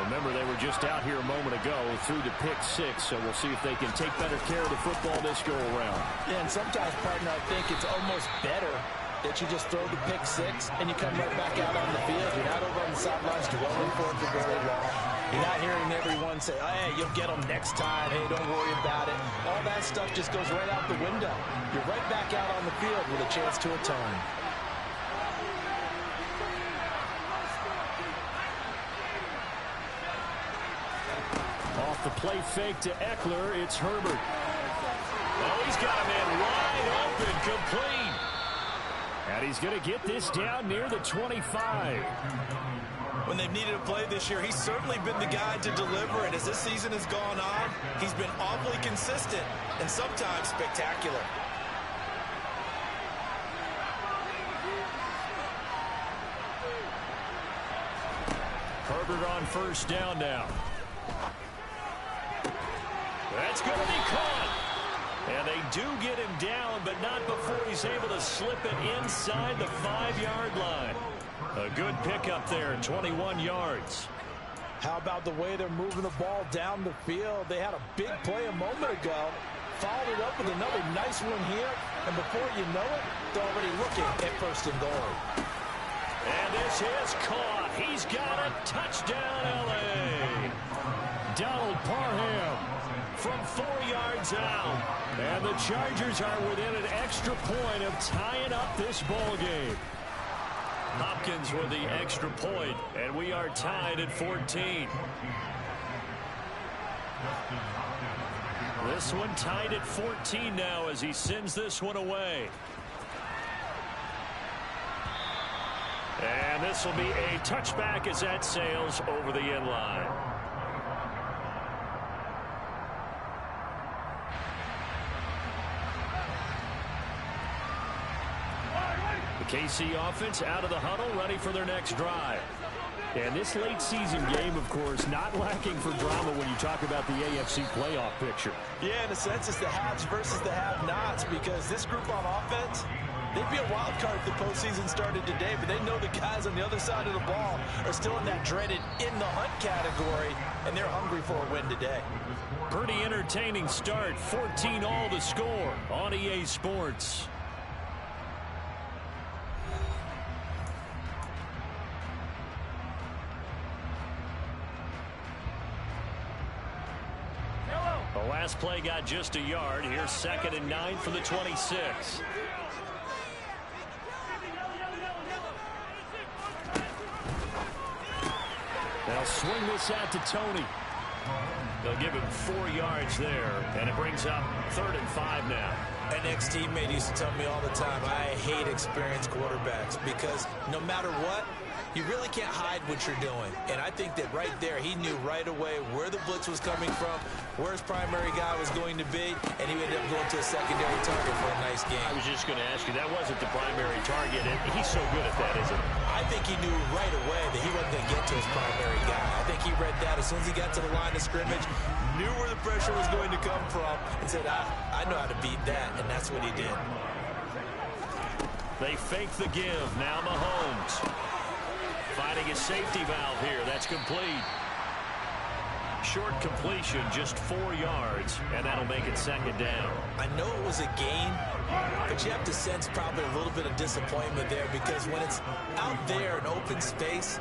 Remember, they were just out here a moment ago through the pick six, so we'll see if they can take better care of the football this go-around. Yeah, and sometimes, partner, I think it's almost better that you just throw the pick six and you come right back out on the field. You're not over on the sidelines dwelling for it for very long. You're not hearing everyone say, oh, hey, you'll get them next time. Hey, don't worry about it. All that stuff just goes right out the window. You're right back out on the field with a chance to atone. Off the play fake to Eckler, it's Herbert. Oh, he's got a man wide open, complete. And he's going to get this down near the 25. When they've needed a play this year, he's certainly been the guy to deliver. And as this season has gone on, he's been awfully consistent and sometimes spectacular. Herbert on first down now. That's going to be caught. And they do get him down, but not before he's able to slip it inside the 5-yard line. A good pickup there, 21 yards. How about the way they're moving the ball down the field? They had a big play a moment ago. Followed it up with another nice one here. And before you know it, they're already looking at first and goal. And this is caught. He's got a touchdown, L.A. Donald Parham from 4 yards out. And the Chargers are within an extra point of tying up this ball game. Hopkins with the extra point, and we are tied at 14. This one tied at 14 now as he sends this one away. And this will be a touchback as that sails over the end line. The KC offense out of the huddle, ready for their next drive. And this late season game, of course, not lacking for drama when you talk about the AFC playoff picture. Yeah, in a sense, it's the haves versus the have-nots, because this group on offense, they'd be a wild card if the postseason started today, but they know the guys on the other side of the ball are still in that dreaded in-the-hunt category, and they're hungry for a win today. Pretty entertaining start, 14 all to score on EA Sports. The last play got just a yard. Here's 2nd and 9 for the 26. They'll swing this out to Tony. They'll give him 4 yards there, and it brings up 3rd and 5 now. An ex-teammate used to tell me all the time, I hate experienced quarterbacks because no matter what, you really can't hide what you're doing. And I think that right there, he knew right away where the blitz was coming from, where his primary guy was going to be, and he ended up going to a secondary target for a nice game. I was just going to ask you, that wasn't the primary target, and he's so good at that, isn't he? I think he knew right away that he wasn't going to get to his primary guy. I think he read that as soon as he got to the line of scrimmage, knew where the pressure was going to come from, and said, I know how to beat that, and that's what he did. They fake the give. Now Mahomes finding a safety valve here. That's complete. Short completion, just 4 yards, and that'll make it 2nd down. I know it was a gain, but you have to sense probably a little bit of disappointment there because when it's out there in open space,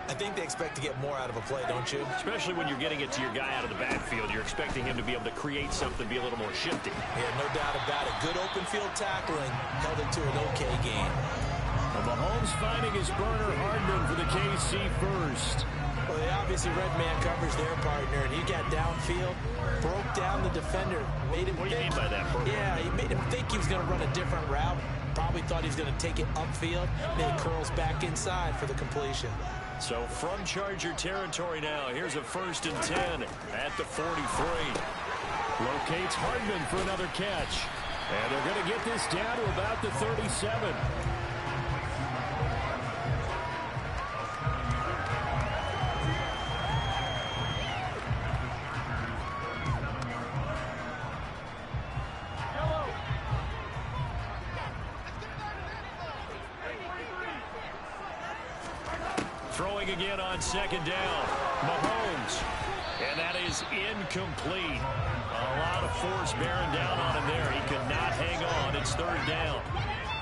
I think they expect to get more out of a play, don't you? Especially when you're getting it to your guy out of the backfield. You're expecting him to be able to create something, be a little more shifty. Yeah, no doubt about it. Good open field tackling held it to an okay gain. Well, Mahomes finding his burner Hardman for the KC first. Well, they obviously red man covers their partner, and he got downfield, broke down the defender, made him What do you mean by that, bro? Yeah, he made him think he was going to run a different route. Probably thought he was going to take it upfield, then he curls back inside for the completion. So from Charger territory now, here's a 1st and 10 at the 43. Locates Hardman for another catch. And they're going to get this down to about the 37. Throwing again on 2nd down. Mahomes is incomplete. A lot of force bearing down on him there. He could not hang on. It's third down.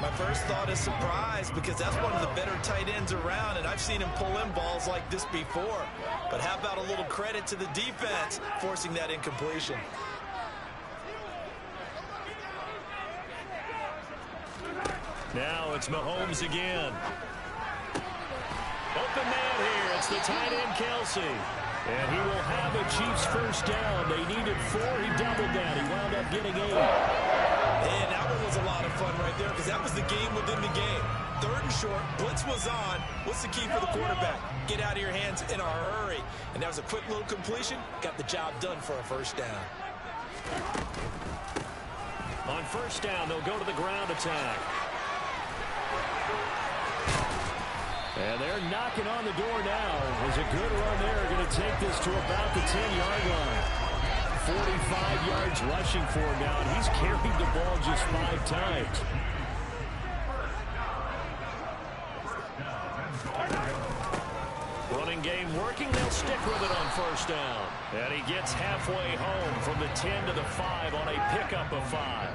My first thought is surprise, because that's one of the better tight ends around, and I've seen him pull in balls like this before. But how about a little credit to the defense forcing that incompletion? Now it's Mahomes again. Open man here. It's the tight end, Kelsey. And he will have a Chiefs first down. They needed 4. He doubled that. He wound up getting 8. And that one was a lot of fun right there, because that was the game within the game. Third and short, blitz was on. What's the key for the quarterback? Get out of your hands in a hurry. And that was a quick little completion. Got the job done for a first down. On first down, they'll go to the ground attack. And they're knocking on the door now. There's a good run there. Going to take this to about the 10-yard line. 45 yards rushing for him now. And he's carried the ball just 5 times. Running game working. They'll stick with it on first down. And he gets halfway home from the 10 to the 5 on a pickup of 5.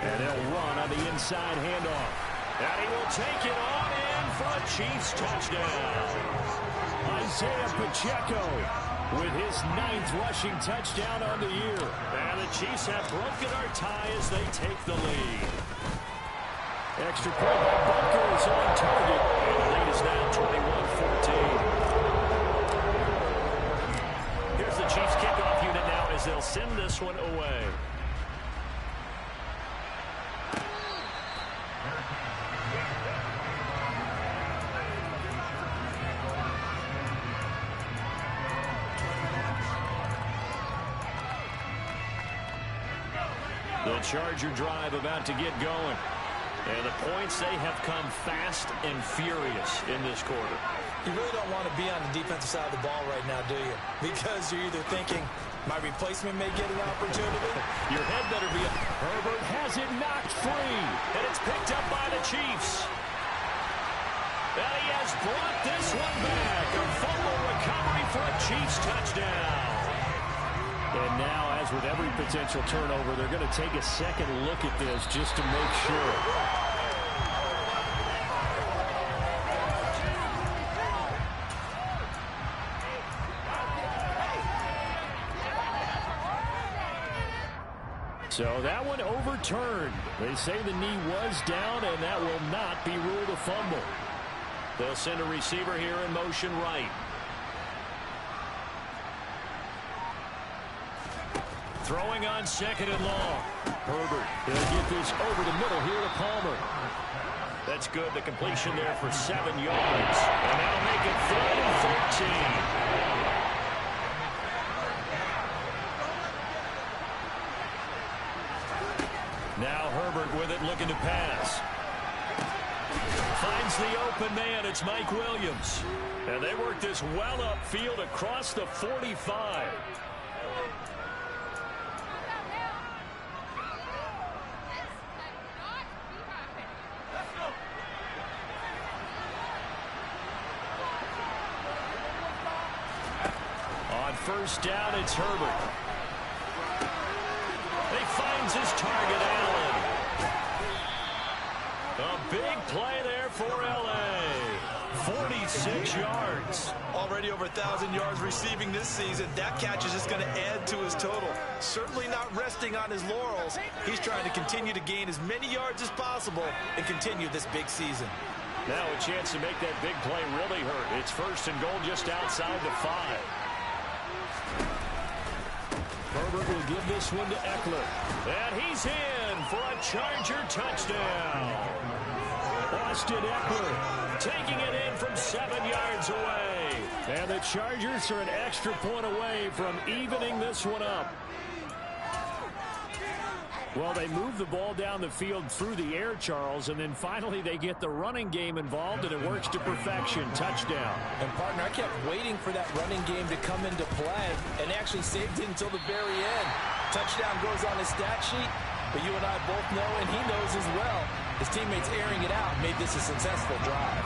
And they'll run on the inside handoff. And he will take it on in for a Chiefs touchdown. Isaiah Pacheco with his 9th rushing touchdown on the year. And the Chiefs have broken our tie as they take the lead. Extra point by Butker is on target. And the lead is now 21-14. Here's the Chiefs kickoff unit now as they'll send this one away. The Charger drive about to get going. And the points, they have come fast and furious in this quarter. You really don't want to be on the defensive side of the ball right now, do you? Because you're either thinking, my replacement may get an opportunity. Your head better be up. Herbert has it knocked free. And it's picked up by the Chiefs. And he has brought this one back. A fumble recovery for a Chiefs touchdown. And now, as with every potential turnover, they're going to take a second look at this just to make sure. So that one overturned. They say the knee was down, and that will not be ruled a fumble. They'll send a receiver here in motion right. Throwing on second and long. Herbert, they'll get this over the middle here to Palmer. That's good. The completion there for 7 yards. And that'll make it 3rd and 13. Now Herbert with it, looking to pass. Finds the open man. It's Mike Williams. And they work this well upfield across the 45. First down, it's Herbert. He finds his target, Allen. A big play there for L.A. 46 yards. Already over 1,000 yards receiving this season. That catch is just going to add to his total. Certainly not resting on his laurels. He's trying to continue to gain as many yards as possible and continue this big season. Now a chance to make that big play really hurt. It's 1st and goal just outside the 5. Herbert will give this one to Eckler. And he's in for a Charger touchdown. Austin Eckler taking it in from 7 yards away. And the Chargers are an extra point away from evening this one up. Well, they move the ball down the field through the air, Charles, and then finally they get the running game involved, and it works to perfection. Touchdown. And, partner, I kept waiting for that running game to come into play and actually saved it until the very end. Touchdown goes on his stat sheet, but you and I both know, and he knows as well, his teammates airing it out made this a successful drive.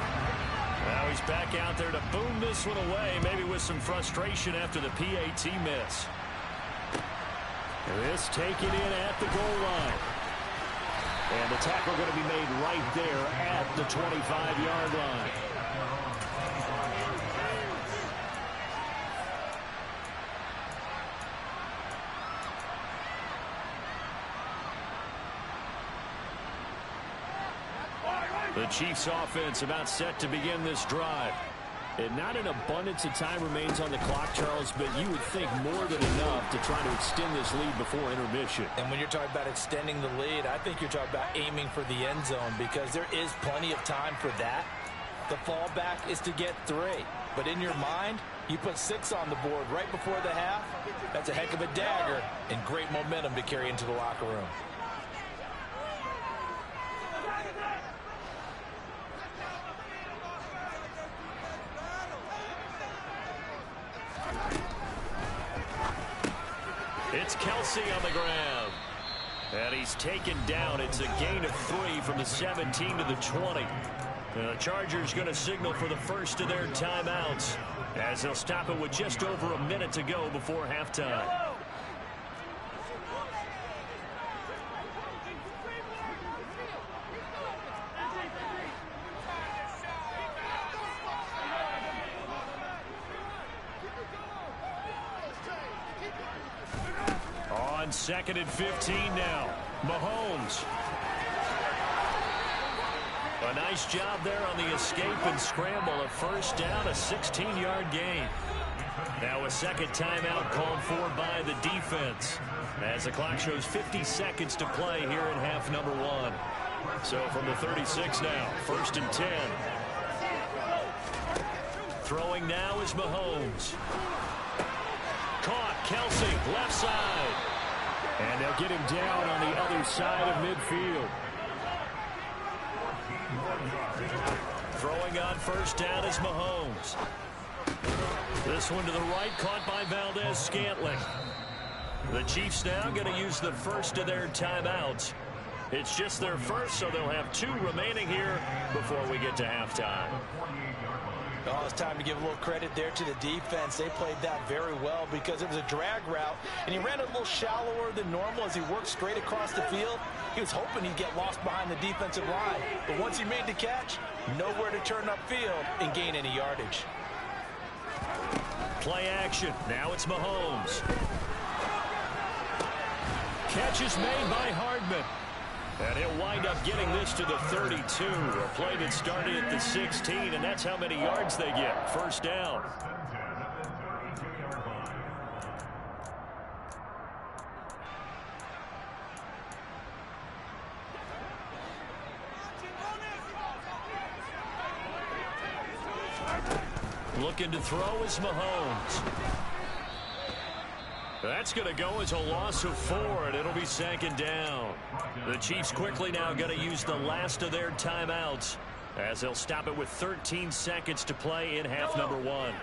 Now he's he's back out there to boom this one away, maybe with some frustration after the PAT miss. This taken in at the goal line. And the tackle going to be made right there at the 25-yard line. The Chiefs offense about set to begin this drive. And not an abundance of time remains on the clock, Charles, but you would think more than enough to try to extend this lead before intermission. And when you're talking about extending the lead, I think you're talking about aiming for the end zone because there is plenty of time for that. The fallback is to get 3. But in your mind, you put 6 on the board right before the half. That's a heck of a dagger and great momentum to carry into the locker room. It's Kelsey on the ground. And he's taken down. It's a gain of 3 from the 17 to the 20. The Chargers going to signal for the first of their timeouts as they'll stop it with just over a minute to go before halftime. On 2nd and 15 now. Mahomes. A nice job there on the escape and scramble. A first down, a 16-yard gain. Now a second timeout called for by the defense as the clock shows 50 seconds to play here in half number 1. So from the 36 now, 1st and 10. Throwing now is Mahomes. Caught, Kelsey, left side. And they'll get him down on the other side of midfield. Throwing on first down is Mahomes. This one to the right, caught by Valdez-Scantling. The Chiefs now going to use the first of their timeouts. It's just their first, so they'll have 2 remaining here before we get to halftime. Oh, it's time to give a little credit there to the defense. They played that very well because it was a drag route, and he ran a little shallower than normal as he worked straight across the field. He was hoping he'd get lost behind the defensive line, but once he made the catch, nowhere to turn upfield and gain any yardage. Play action. Now it's Mahomes. Catch is made by Hardman. And he'll wind up getting this to the 32. A play that started at the 16, and that's how many yards they get. First down. Looking to throw is Mahomes. That's going to go as a loss of 4, and it'll be 2nd down. The Chiefs quickly now going to use the last of their timeouts as they'll stop it with 13 seconds to play in half number 1.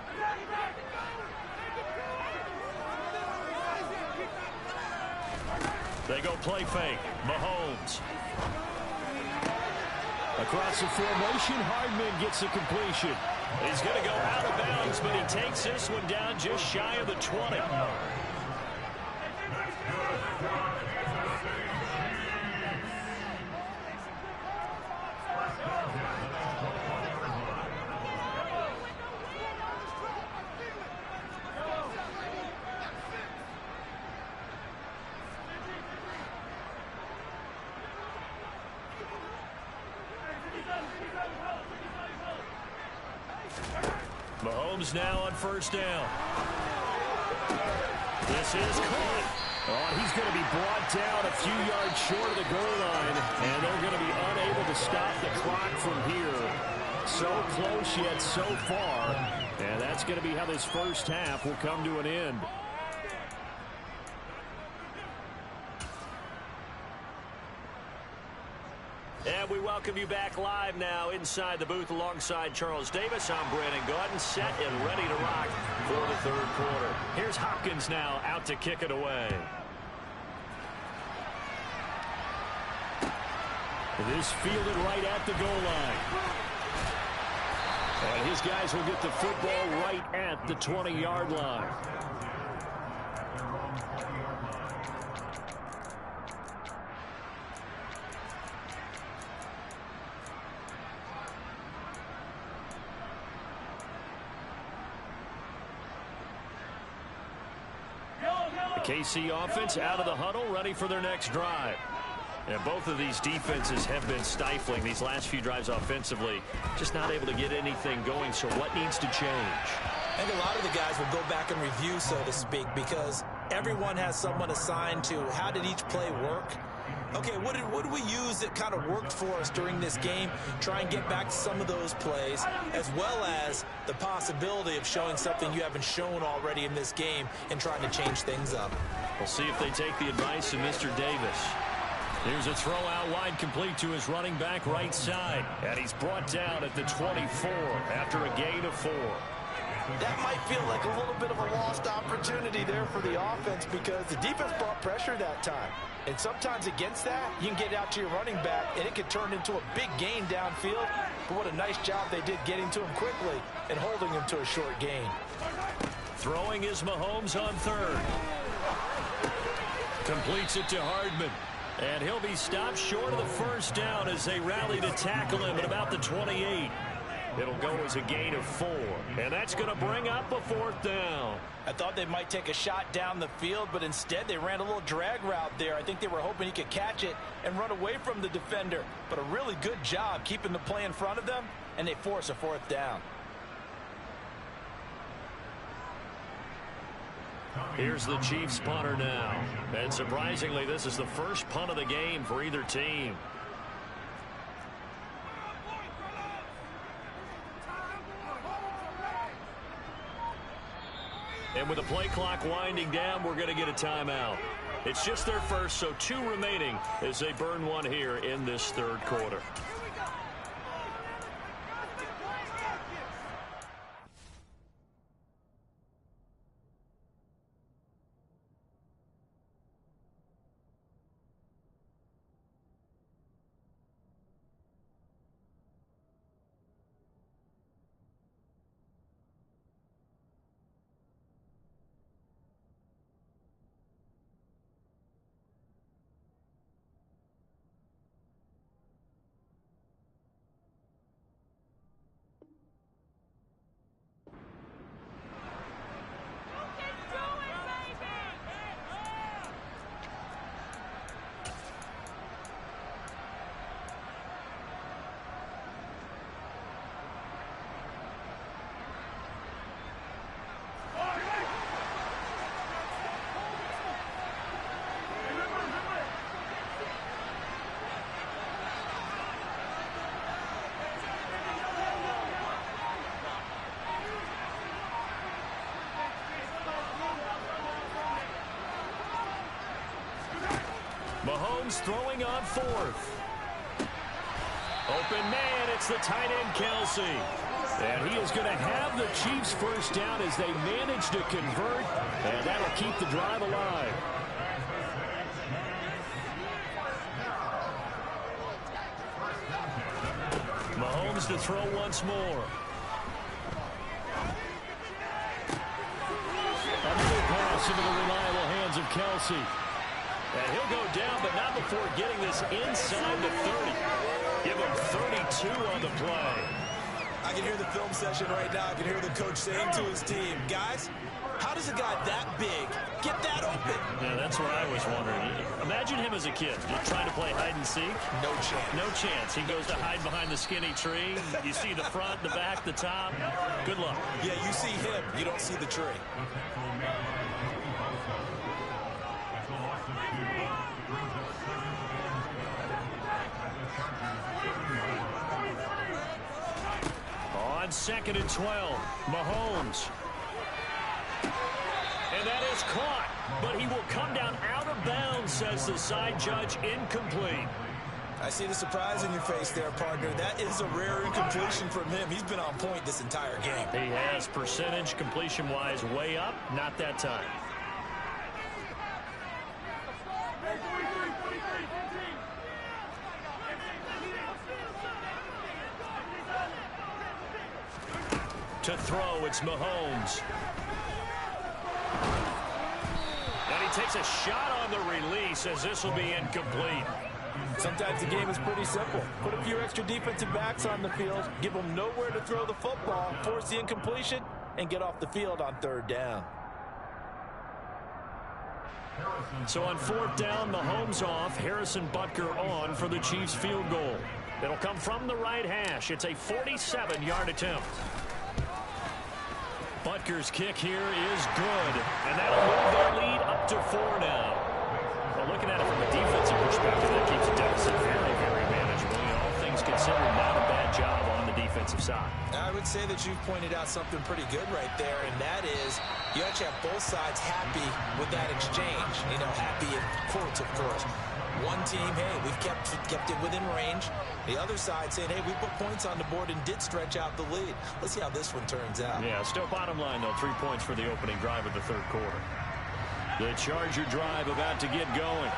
They go play fake. Mahomes. Across the formation, Hardman gets the completion. He's going to go out of bounds, but he takes this one down just shy of the 20. Mahomes now on first down. This is caught. Oh, he's going to be brought down a few yards short of the goal line, and they're going to be unable to stop the clock from here. So close yet so far, and that's going to be how this first half will come to an end. And we welcome you back live now inside the booth alongside Charles Davis. I'm Brandon Gaudin, set and ready to rock for the third quarter. Here's Hopkins now out to kick it away. This fielded right at the goal line. And his guys will get the football right at the 20-yard line. The KC offense out of the huddle, ready for their next drive. And both of these defenses have been stifling these last few drives offensively. Just not able to get anything going, so what needs to change? I think a lot of the guys will go back and review, so to speak, because everyone has someone assigned to how did each play work. Okay, what did we use that kind of worked for us during this game? Try and get back to some of those plays, as well as the possibility of showing something you haven't shown already in this game and trying to change things up. We'll see if they take the advice of Mr. Davis. Here's a throw out wide, complete to his running back right side. And he's brought down at the 24 after a gain of 4. That might feel like a little bit of a lost opportunity there for the offense because the defense brought pressure that time. And sometimes against that, you can get out to your running back, and it can turn into a big gain downfield. But what a nice job they did getting to him quickly and holding him to a short gain. Throwing is Mahomes on third. Completes it to Hardman. And he'll be stopped short of the first down as they rally to tackle him at about the 28. It'll go as a gain of 4. And that's going to bring up a 4th down. I thought they might take a shot down the field, but instead they ran a little drag route there. I think they were hoping he could catch it and run away from the defender. But a really good job keeping the play in front of them, and they force a 4th down. Here's the Chiefs punter now. And surprisingly, this is the first punt of the game for either team. And with the play clock winding down, we're going to get a timeout. It's just their first, so 2 remaining as they burn one here in this third quarter. Mahomes throwing on 4th. Open man, it's the tight end Kelsey. And he is going to have the Chiefs first down as they manage to convert, and that'll keep the drive alive. Mahomes to throw once more. Another pass into the reliable hands of Kelsey. And he'll go down, but not before getting this inside the 30. Give him 32 on the play. I can hear the film session right now. I can hear the coach saying to his team, guys, how does a guy that big get that open? Yeah, that's what I was wondering. Imagine him as a kid, just trying to play hide and seek. No chance. No chance. He goes to hide behind the skinny tree. You see the front, the back, the top. Good luck. Yeah, you see him. You don't see the tree. On 2nd and 12, Mahomes. And that is caught, but he will come down out of bounds, says the side judge, incomplete. I see the surprise in your face there, partner. That is a rare incompletion from him. He's been on point this entire game. He has, percentage completion-wise way up, not that time. To throw, it's Mahomes. And he takes a shot on the release as this will be incomplete. Sometimes the game is pretty simple. Put a few extra defensive backs on the field, give them nowhere to throw the football, force the incompletion, and get off the field on third down. So on fourth down, Mahomes off, Harrison Butker on for the Chiefs field goal. It'll come from the right hash. It's a 47-yard attempt. Butker's kick here is good, and that'll move their lead up to 4 now. Well, looking at it from a defensive perspective, that keeps the deficit very, very manageable. All things considered, not a bad job on the defensive side. I would say that you've pointed out something pretty good right there, and that is you actually have both sides happy with that exchange. You know, happy in quotes, of course. One team, hey, we've kept it within range. The other side saying, hey, we put points on the board and did stretch out the lead. Let's see how this one turns out. Yeah, still bottom line, though, 3 points for the opening drive of the third quarter. The Charger drive about to get going.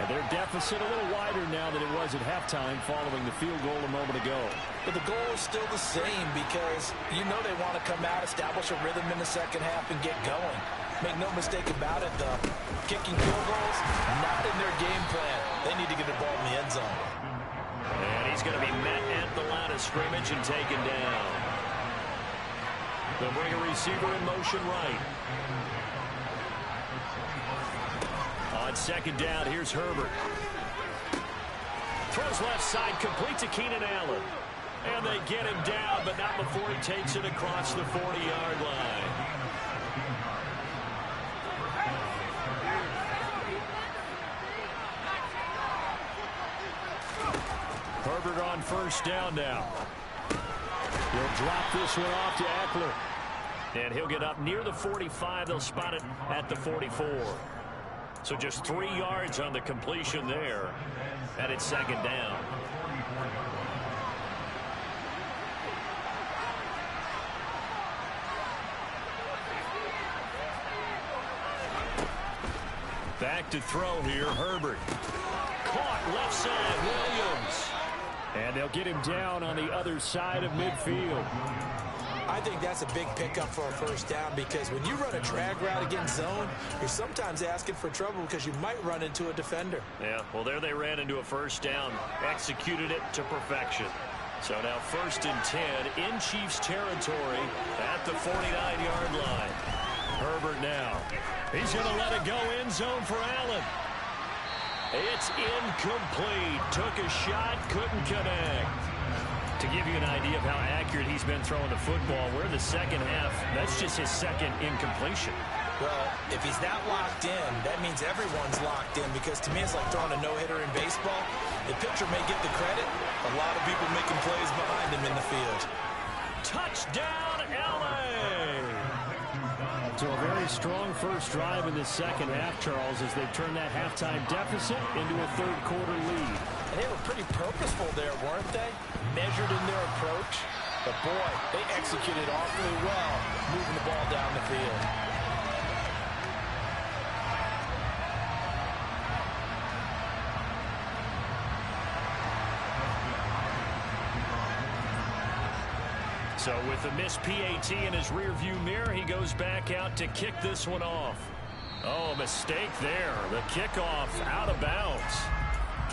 And their deficit a little wider now than it was at halftime following the field goal a moment ago. But the goal is still the same because you know they want to come out, establish a rhythm in the second half, and get going. Make no mistake about it, though. Kicking field goals, not in their game plan. They need to get the ball in the end zone. And he's going to be met at the line of scrimmage and taken down. They'll bring a receiver in motion right. On second down, here's Herbert. Throws left side, complete to Keenan Allen. And they get him down, but not before he takes it across the 40-yard line. Herbert on first down now. He'll drop this one off to Eckler. And he'll get up near the 45. They'll spot it at the 44. So just 3 yards on the completion there. And it's second down. Back to throw here, Herbert. Caught left side, Williams. And they'll get him down on the other side of midfield. I think that's a big pickup for a first down because when you run a drag route against zone, you're sometimes asking for trouble because you might run into a defender. Yeah, well, there they ran into a first down, executed it to perfection. So now 1st and 10 in Chiefs territory at the 49-yard line. Herbert now. He's going to let it go end zone for Allen. It's incomplete. Took a shot, couldn't connect. To give you an idea of how accurate he's been throwing the football, we're in the second half. That's just his second incompletion. Well, if he's that locked in, that means everyone's locked in because to me it's like throwing a no-hitter in baseball. The pitcher may get the credit. A lot of people making plays behind him in the field. Touchdown, LA! So a very strong first drive in the second half, Charles, as they turn that halftime deficit into a third quarter lead. And they were pretty purposeful there, weren't they? Measured in their approach. But boy, they executed awfully well, moving the ball down the field. So with the missed PAT in his rearview mirror, he goes back out to kick this one off. Oh, a mistake there. The kickoff out of bounds.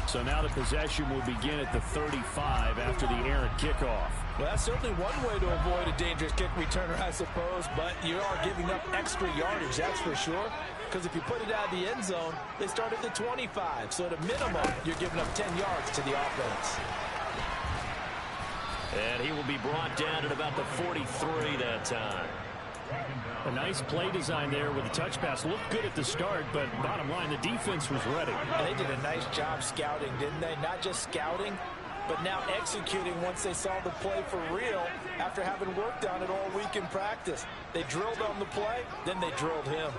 So now the possession will begin at the 35 after the errant kickoff. Well, that's certainly one way to avoid a dangerous kick returner, I suppose, but you are giving up extra yardage, that's for sure. Because if you put it out of the end zone, they start at the 25. So at a minimum, you're giving up 10 yards to the offense. And he will be brought down at about the 43 that time. A nice play design there with the touch pass. Looked good at the start, but bottom line, the defense was ready. And they did a nice job scouting, didn't they? Not just scouting, but now executing once they saw the play for real after having worked on it all week in practice. They drilled on the play, then they drilled him.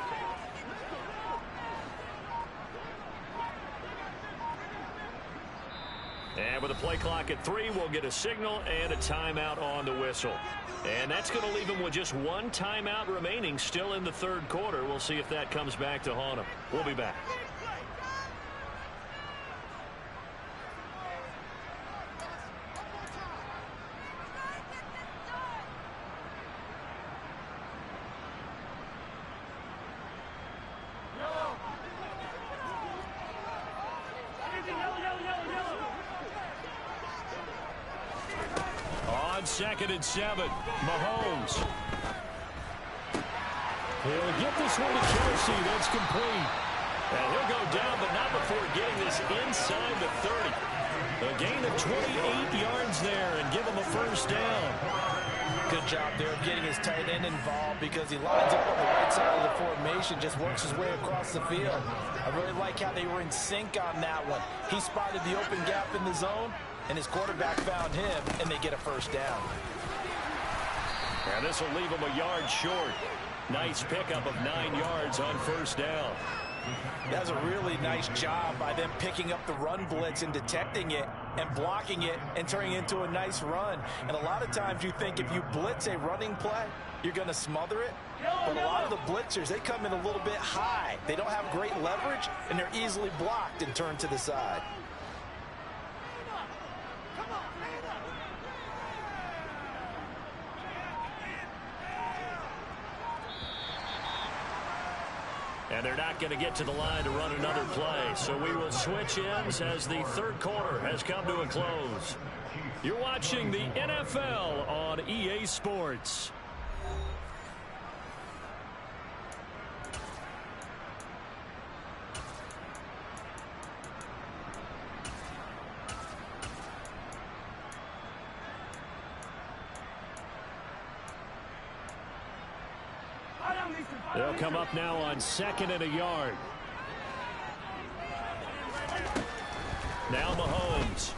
And with a play clock at 3, we'll get a signal and a timeout on the whistle. And that's going to leave them with just one timeout remaining still in the third quarter. We'll see if that comes back to haunt them. We'll be back. 2nd and 7. Mahomes. He'll get this one to Kelsey. That's complete. And he'll go down, but not before getting this inside the 30. A gain of 28 yards there and give him a first down. Good job there of getting his tight end involved because he lines up on the right side of the formation, just works his way across the field. I really like how they were in sync on that one. He spotted the open gap in the zone, and his quarterback found him, and they get a first down. And this will leave him a yard short. Nice pickup of 9 yards on first down. That was a really nice job by them picking up the run blitz and detecting it and blocking it and turning it into a nice run. And a lot of times you think if you blitz a running play, you're going to smother it. But a lot of the blitzers, they come in a little bit high. They don't have great leverage, and they're easily blocked and turned to the side. And they're not going to get to the line to run another play. So we will switch ends as the third quarter has come to a close. You're watching the NFL on EA Sports. They'll come up now on 2nd and a yard. Now Mahomes.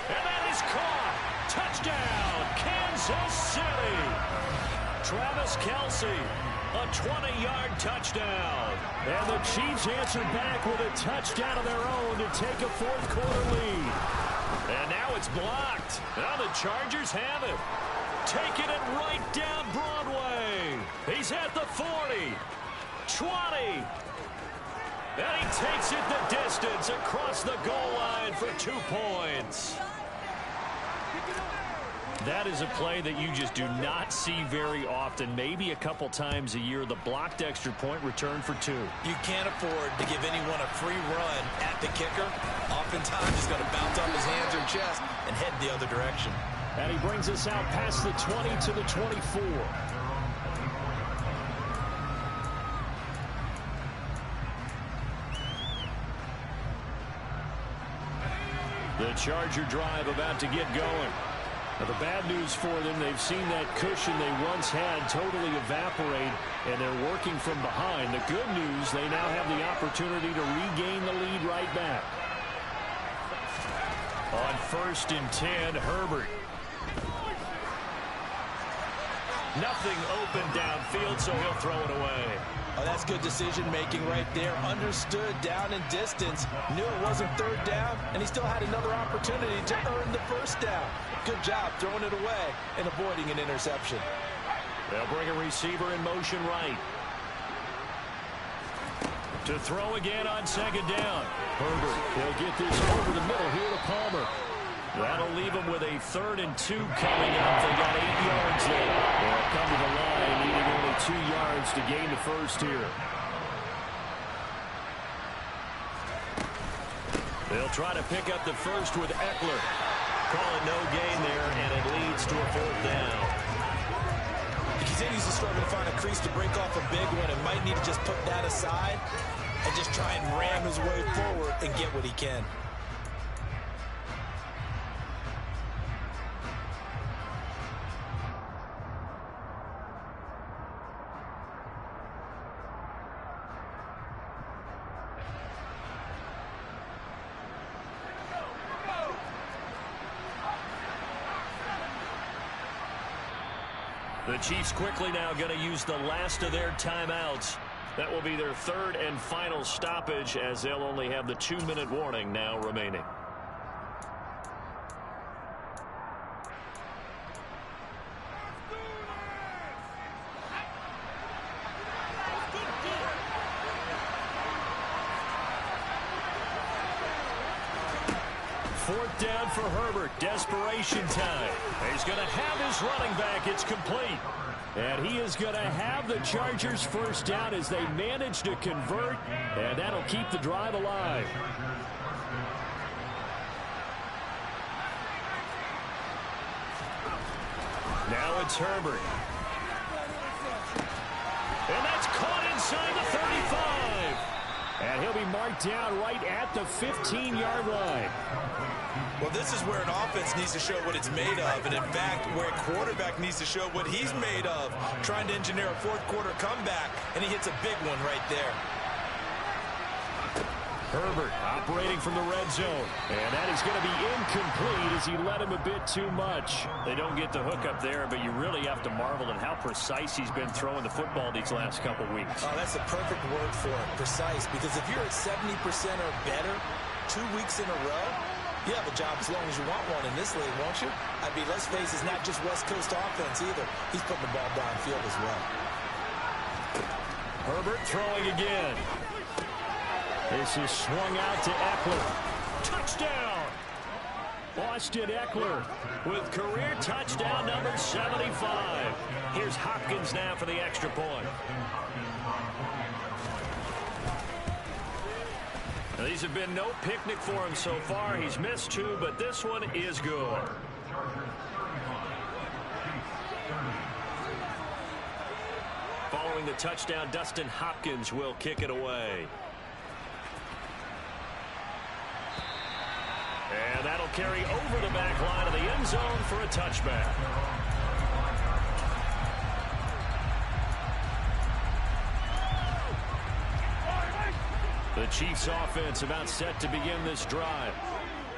And that is caught. Touchdown, Kansas City. Travis Kelce, a 20-yard touchdown. And the Chiefs answer back with a touchdown of their own to take a fourth-quarter lead. And now it's blocked. Now the Chargers have it. Taking it right down Broadway. He's at the 40, 20. And he takes it the distance across the goal line for 2 points. That is a play that you just do not see very often. Maybe a couple times a year, the blocked extra point return for 2. You can't afford to give anyone a free run at the kicker. Oftentimes he's going to bounce off his hands or chest and head the other direction. And he brings us out past the 20 to the 24. The Charger drive about to get going. Now, the bad news for them, they've seen that cushion they once had totally evaporate, and they're working from behind. The good news, they now have the opportunity to regain the lead right back. On 1st and 10, Herbert. Nothing open downfield, so he'll throw it away. Oh, that's good decision-making right there. Understood down in distance. Knew it wasn't 3rd down, and he still had another opportunity to earn the 1st down. Good job throwing it away and avoiding an interception. They'll bring a receiver in motion right. To throw again on 2nd down. Herbert, he'll get this over the middle here to Palmer. That'll leave them with a 3rd and 2 coming up. They got 8 yards there. They'll come to the line, needing only 2 yards to gain the first here. They'll try to pick up the first with Eckler. Call it no gain there, and it leads to a 4th down. He continues to struggle to find a crease to break off a big one and might need to just put that aside and just try and ram his way forward and get what he can. The Chiefs quickly now going to use the last of their timeouts. That will be their 3rd and final stoppage, as they'll only have the 2-minute warning now remaining. Fourth down for Herbert. Desperation time. He's going to have his running back. It's complete. And he is going to have the Chargers first down as they manage to convert. And that'll keep the drive alive. Now it's Herbert. And that's caught inside the 35. And he'll be marked down right at the 15-yard line. Well, this is where an offense needs to show what it's made of, and in fact, where a quarterback needs to show what he's made of, trying to engineer a fourth-quarter comeback, and he hits a big one right there. Herbert operating from the red zone. And that is going to be incomplete as he led him a bit too much. They don't get the hook up there, but you really have to marvel at how precise he's been throwing the football these last couple weeks. Oh, that's a perfect word for it, precise, because if you're at 70% or better 2 weeks in a row, you have a job as long as you want one in this league, won't you? I mean, let's face it, it's not just West Coast offense either. He's putting the ball downfield as well. Herbert throwing again. This is swung out to Eckler. Touchdown! Austin Eckler with career touchdown number 75. Here's Hopkins now for the extra point. Now, these have been no picnic for him so far. He's missed 2, but this one is good. Following the touchdown, Dustin Hopkins will kick it away. And that'll carry over the back line of the end zone for a touchback. The Chiefs offense about set to begin this drive.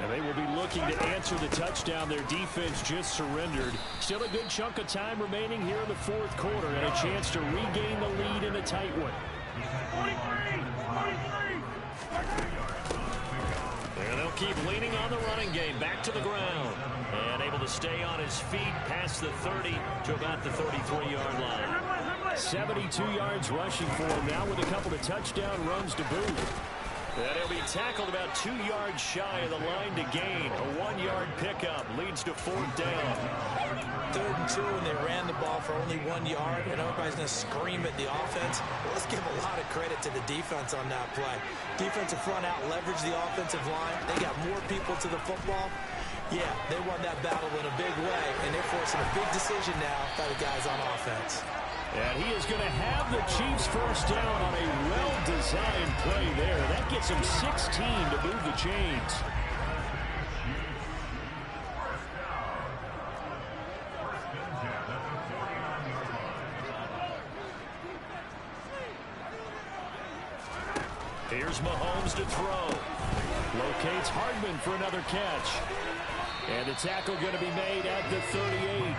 And they will be looking to answer the touchdown their defense just surrendered. Still a good chunk of time remaining here in the fourth quarter and a chance to regain the lead in a tight one. And they'll keep leaning on the running game. Back to the ground. And able to stay on his feet past the 30 to about the 33-yard line. 72 yards rushing for him now with a couple of touchdown runs to boot. And he'll be tackled about 2 yards shy of the line to gain. A 1-yard pickup leads to 4th down. 3rd and 2, and they ran the ball for only 1 yard, and everybody's going to scream at the offense. Well, let's give a lot of credit to the defense on that play. Defensive front out leveraged the offensive line. They got more people to the football. Yeah, they won that battle in a big way, and they're forcing a big decision now by the guys on offense. And he is going to have the Chiefs first down on a well-designed play there. That gets him 16 to move the chains. Here's Mahomes to throw. Locates Hardman for another catch. And the tackle going to be made at the 38.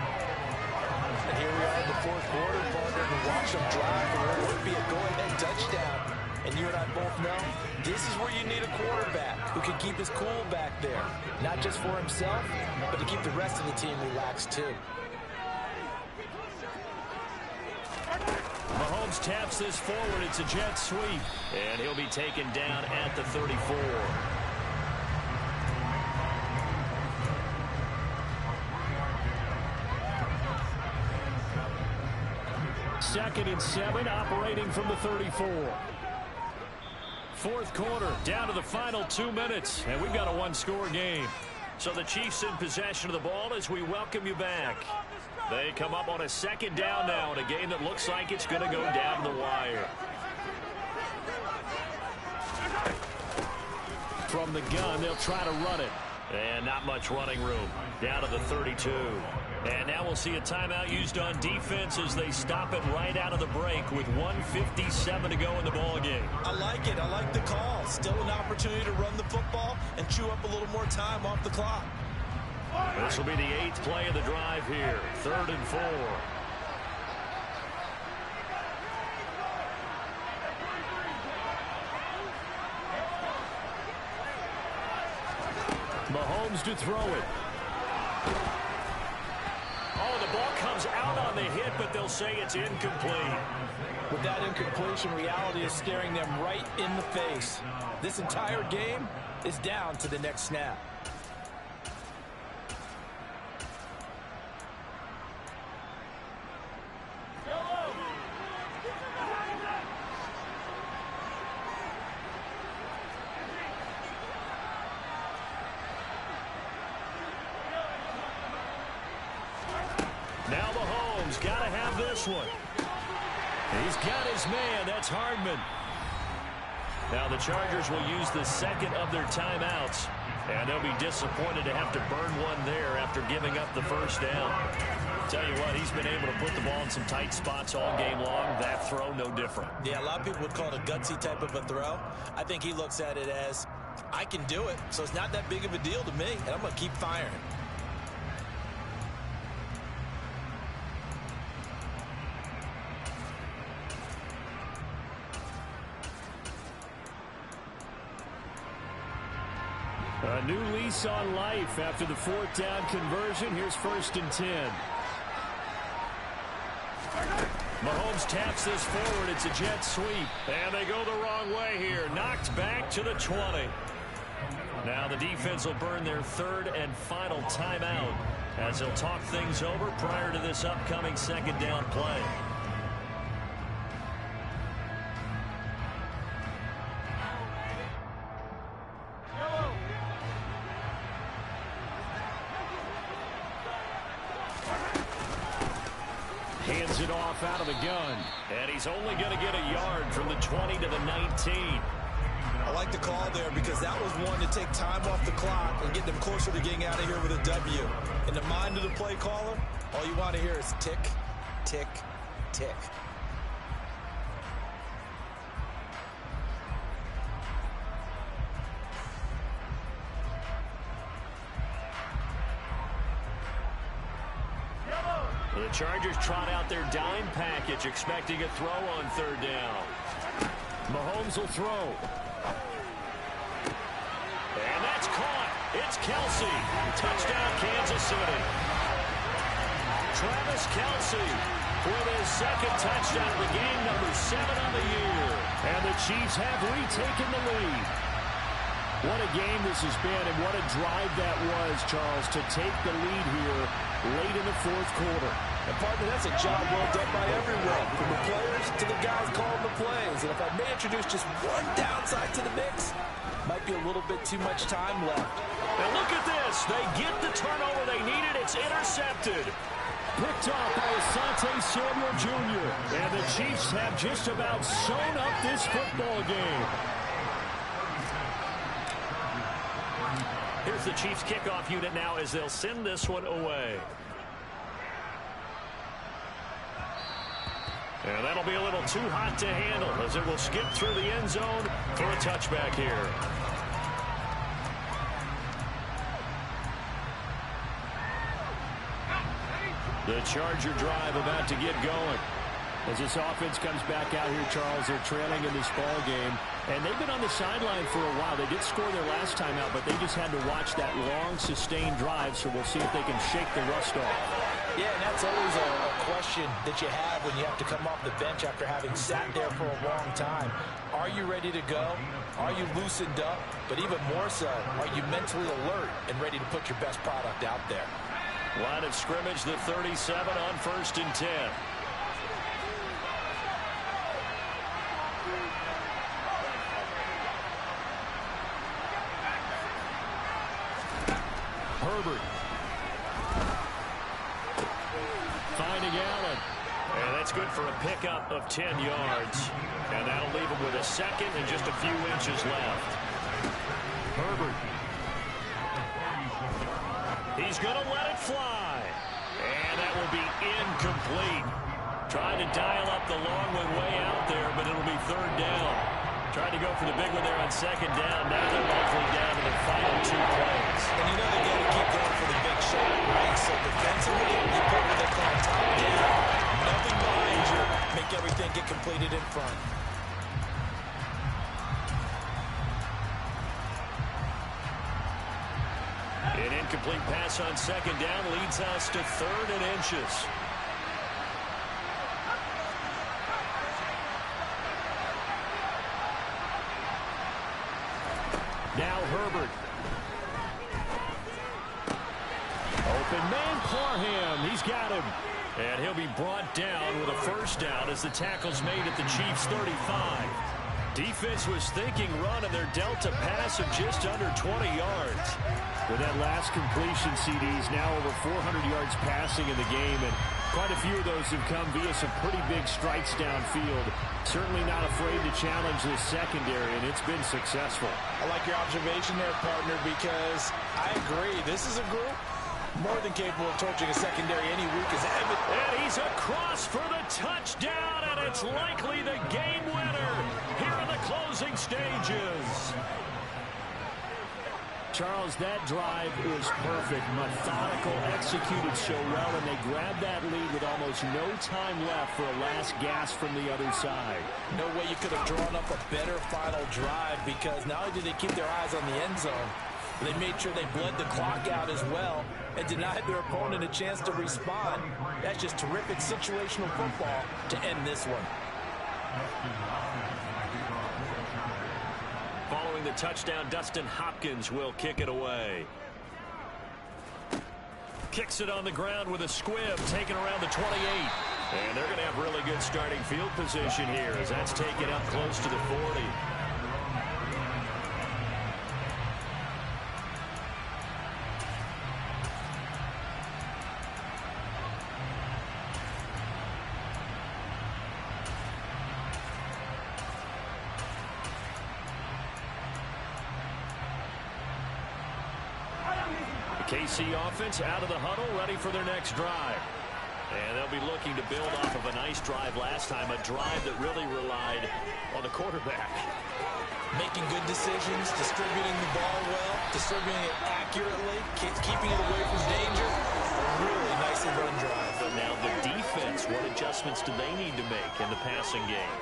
And here we are in the fourth quarter, partner, to watch them drive, and it would be a go-ahead touchdown. And you and I both know this is where you need a quarterback who can keep his cool back there. Not just for himself, but to keep the rest of the team relaxed too. Mahomes taps this forward. It's a jet sweep. And he'll be taken down at the 34. 2nd and 7, operating from the 34. Fourth quarter, down to the final 2 minutes, and we've got a one-score game. So the Chiefs in possession of the ball as we welcome you back. They come up on a 2nd down now in a game that looks like it's going to go down the wire. From the gun, they'll try to run it. And not much running room. Down to the 32. And now we'll see a timeout used on defense as they stop it right out of the break with 1:57 to go in the ball game. I like it. I like the call. Still an opportunity to run the football and chew up a little more time off the clock. This will be the 8th play of the drive here. 3rd and 4. Mahomes to throw it. Oh, the ball comes out on the hit, but they'll say it's incomplete. With that incompletion, reality is staring them right in the face. This entire game is down to the next snap. Now Mahomes got to have this one. He's got his man. That's Hardman. Now the Chargers will use the second of their timeouts, and they'll be disappointed to have to burn one there after giving up the first down. Tell you what, he's been able to put the ball in some tight spots all game long. That throw, no different. Yeah, a lot of people would call it a gutsy type of a throw. I think he looks at it as, I can do it, so it's not that big of a deal to me, and I'm going to keep firing. A new lease on life after the fourth down conversion. Here's 1st and 10. Mahomes taps this forward. It's a jet sweep. And they go the wrong way here. Knocked back to the 20. Now the defense will burn their third and final timeout as they'll talk things over prior to this upcoming second down play. Hands it off out of the gun. And he's only going to get a yard from the 20 to the 19. I like the call there because that was one to take time off the clock and get them closer to getting out of here with a W. In the mind of the play caller, all you want to hear is tick, tick, tick. The Chargers trot out their dime package, expecting a throw on third down. Mahomes will throw. And that's caught. It's Kelce. Touchdown, Kansas City. Travis Kelce with his second touchdown of the game, number 7 on the year. And the Chiefs have retaken the lead. What a game this has been, and what a drive that was, Charles, to take the lead here late in the fourth quarter. And partner, that's a job well done by everyone, from the players to the guys calling the plays. And if I may introduce just one downside to the mix, might be a little bit too much time left. And look at this. They get the turnover they needed. It's intercepted. Picked off by Asante Samuel Jr. And the Chiefs have just about sewn up this football game. Here's the Chiefs kickoff unit now as they'll send this one away. And that'll be a little too hot to handle as it will skip through the end zone for a touchback here. The Charger drive about to get going. As this offense comes back out here, Charles, they're trailing in this ball game. And they've been on the sideline for a while. They did score their last time out, but they just had to watch that long, sustained drive, so we'll see if they can shake the rust off. Yeah, and that's always a question that you have when you have to come off the bench after having sat there for a long time. Are you ready to go? Are you loosened up? But even more so, are you mentally alert and ready to put your best product out there? Line of scrimmage, the 37 on 1st and 10. Herbert. Finding Allen. And that's good for a pickup of 10 yards. And that'll leave him with a second and just a few inches left. Herbert. He's going to let it fly. And that will be incomplete. Trying to dial up the long one way out there, but it'll be third down. Trying to go for the big one there on second down. Now they're likely down to the final 2 plays. And you know they got to keep going for the big shot, right? So defensively, you put what they call top down. Nothing behind you. Make everything get completed in front. An incomplete pass on second down leads us to 3rd and inches. Now Herbert. Open man, Parham. He's got him. And he'll be brought down with a first down as the tackle's made at the Chiefs' 35. Defense was thinking run, and they're dealt a pass of just under 20 yards. With that last completion, CD's now over 400 yards passing in the game, and Quite a few of those have come via some pretty big strikes downfield. Certainly not afraid to challenge this secondary, and it's been successful. I like your observation there, partner, because I agree. This is a group more than capable of torching a secondary any week as evident. And he's across for the touchdown, and it's likely the game winner here in the closing stages. Charles, that drive was perfect, methodical, executed so well, and they grabbed that lead with almost no time left for a last gasp from the other side. No way you could have drawn up a better final drive, because not only did they keep their eyes on the end zone, but they made sure they bled the clock out as well and denied their opponent a chance to respond. That's just terrific situational football to end this one. Following the touchdown, Dustin Hopkins will kick it away. Kicks it on the ground with a squib, taken around the 28. And they're going to have really good starting field position here as that's taken up close to the 40. KC offense out of the huddle, ready for their next drive. And they'll be looking to build off of a nice drive last time, a drive that really relied on the quarterback. Making good decisions, distributing the ball well, distributing it accurately, keeping it away from danger. A really nicely run drive. But now the defense, what adjustments do they need to make in the passing game?